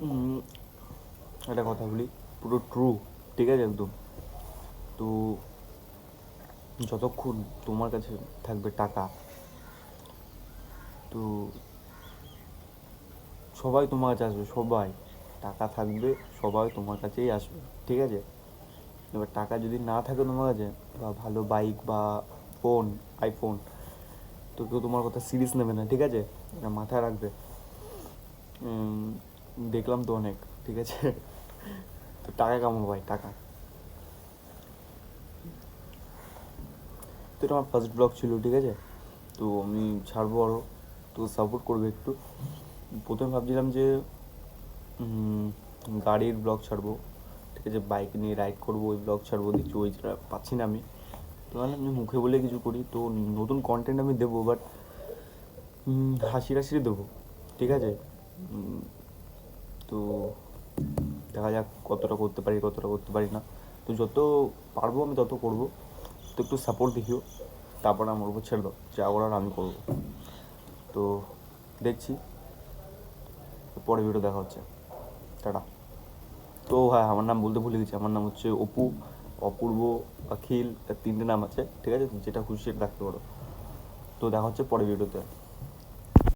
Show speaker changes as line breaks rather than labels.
উম, একটা কথা বলি, পুরো ট্রু, ঠিক আছে একদম। তো যতক্ষণ তোমার কাছে থাকবে টাকা, তো সবাই তোমার কাছে আসবে, সবাই। টাকা থাকবে, সবাই তোমার কাছেই আসবে, ঠিক আছে। এবার টাকা যদি না থাকে তোমার কাছে, বা ভালো বাইক বা ফোন, আইফোন, তো কেউ তোমার কথা সিরিয়াস নেবে না, ঠিক আছে। এটা মাথায় রাখবে। দেখলাম তো অনেক, ঠিক আছে। তো টাকা কামাবো ভাই, টাকা। তো এটা আমার ফার্স্ট ব্লগ ছিল, ঠিক আছে। তো আমি ছাড়বো আরও, তো সাপোর্ট করবে একটু। প্রথমে ভাবছিলাম যে গাড়ির ব্লগ ছাড়বো, ঠিক আছে, বাইক নিয়ে রাইড করবো, ওই ব্লগ ছাড়বো। দেখছি ওই পাচ্ছি না আমি। তো মানে আমি মুখে বলে কিছু করি, তো নতুন কন্টেন্ট আমি দেবো, বাট হাসি হাসি দেবো, ঠিক আছে। তো দেখা যাক কতটা করতে পারি, কতটা করতে পারি না। তো যত পারবো আমি তত করবো। তো একটু সাপোর্ট দেখিও, তারপর আমার উপর ছেড়ে দাও, যা করার আমি করবো। তো দেখছি, পরে ভিডিও দেখা হচ্ছে, টাটা। তো হ্যাঁ, আমার নাম বলতে ভুলে গেছি, আমার নাম হচ্ছে অপু, অপূর্ব, অখিল, তার 3টে নাম আছে, ঠিক আছে। যেটা খুশি সেটা রাখতে পারো। তো দেখা হচ্ছে পরে ভিডিওতে।